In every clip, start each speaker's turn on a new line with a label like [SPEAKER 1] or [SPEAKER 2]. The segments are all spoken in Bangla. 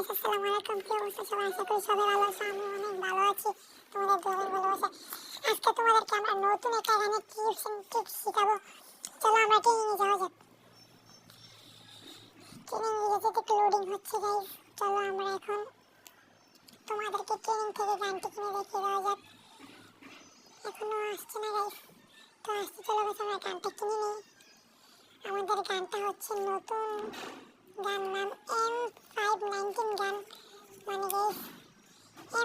[SPEAKER 1] গাইস আসসালামু আলাইকুম। কি অবস্থা সবার? আশা করি সবাই ভালো আছো। আমি অনেক ভালো আছি। তোমাদের দোয়ায় ভালোবাসা। আজকে তোমাদেরকে আমরা নতুন একটা গানের টিপস শেখাবো। চলো আমরা ট্রেনিংয়ে যাওয়া যাক। ট্রেনিংয়ে যেতে একটু লোডিং হচ্ছে গাইস। চলো আমরা এখন তোমাদেরকে ট্রেনিং থেকে গানটি কিনে দেখিয়ে দেওয়া যাক। এখনো আসছে না গাইস, তো আসছে। চলো গাইস আমরা গানটা কিনে নিই। আমাদের গানটা হচ্ছে নতুন গান, নাম M519 গান, মানে গাইস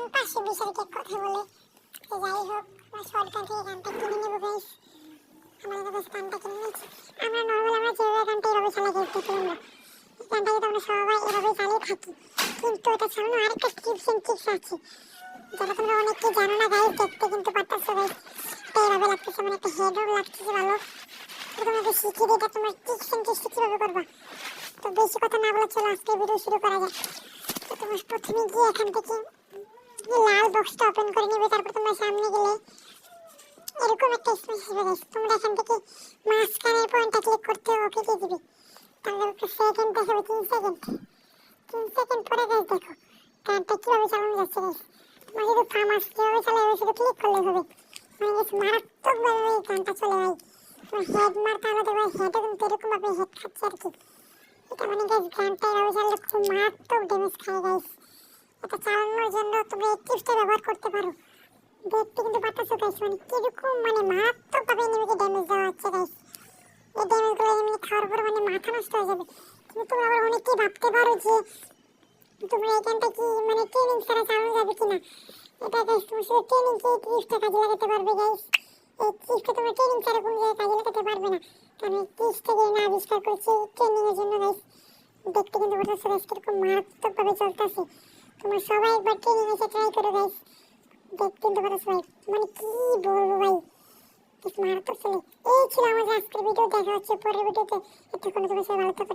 [SPEAKER 1] M520 আর কি কথা বলে। তো যাই হোক, আমরা শর্ট গান থেকে গানটা কিনে নেবো গাইস। আমাদের কাছে গানটা কিনে নিচ্ছি। আমরা নর্মাল আমরা যেভাবে গানটা এভাবে চালাই গাইস, দেখি আমরা গানটা কিন্তু আমরা সবাই এভাবে চালিয়ে থাকি, কিন্তু এটা সামনে আরেকটা টিপস আছে যেটা তোমরা অনেকে জানো না গাইস। দেখতে কিন্তু পারতেছো গাইস, এটা এভাবে লাগতেছে, মানে একটা হেডও লাগতেছে ভালো। তো তোমাকে শিখিয়ে দিই এটা তোমরা টিপস কিভাবে করবা। তো বেশি কথা না বলে চলো আজকে ভিডিও শুরু করা যাক। তো তোমরা প্রথমে গিয়ে এখান থেকে লাল বক্সটা ওপেন করে নেবে। তারপর তোমরা সামনে গেলে এরকম একটা স্পেস আসবে গাইস। তোমরা এখান থেকে মাঝখানের পয়েন্টটা ক্লিক করতে ওকে দিয়ে দিবে। তাহলে সেকেন্ড দেখাবে 3 সেকেন্ড পরে গাইস দেখো গানটা কিভাবে চালানো যাচ্ছে গাইস। তোমরা শুধু ফার্মাস কিভাবে চালাবে শুধু ক্লিক করলে হবে, মানে গাইস মারাত্মকভাবে গানটা চলে ভাই। তোমার হেড মারতে হলে দেখবে হেডে কিন্তু এরকম ভাবে হেড খাচ্ছে আর কি। এটা মানে গাইস গানটা এভাবে চালালে খুব মারাত্মক ড্যামেজ খায় গাইস। এটা চালানোর জন্য তোমরা এই টিপসটা ব্যবহার করতে পারো। দেখতে কিন্তু পারতেছো গাইস, মানে কিরকম মানে মারাত্মকভাবে এনিমিকে ড্যামেজ দেওয়া হচ্ছে গাইস। এই ড্যামেজগুলো এমনি খাওয়ার পর মানে মাথা নষ্ট হয়ে যাবে। কিন্তু তোমরা আবার অনেকেই ভাবতে পারো যে তোমরা এই গানটা কি মানে ট্রেনিং ছাড়া চালানো যাবে কিনা। এটা গাইস তুমি শুধু ট্রেনিংকে এই টিপসটা কাজে লাগাতে পারবে গাইস। এই টিপসটা তোমরা ট্রেনিং ছাড়া কোনো জায়গায় কাজে লাগাতে পারবে না, কারণ এই টিপসটা যে না আবিষ্কার করছি ট্রেনিংয়ের জন্য গাইস। দেখতে কিন্তু পারতেছো গাইস কিরকম মারাত্মকভাবে চলতেছে। তোমরা সবাই একবার ট্রেনিং এসে ট্রাই করো গাইস। দেখতে কিন্তু পারতেছো ভাই, মানে কি বলবো ভাই, মারাত্মক চলে। এই ছিল আমাদের আজকের ভিডিও। দেখা হচ্ছে পরের ভিডিওতে। এতক্ষণ তোমরা সবাই ভালো থাকো।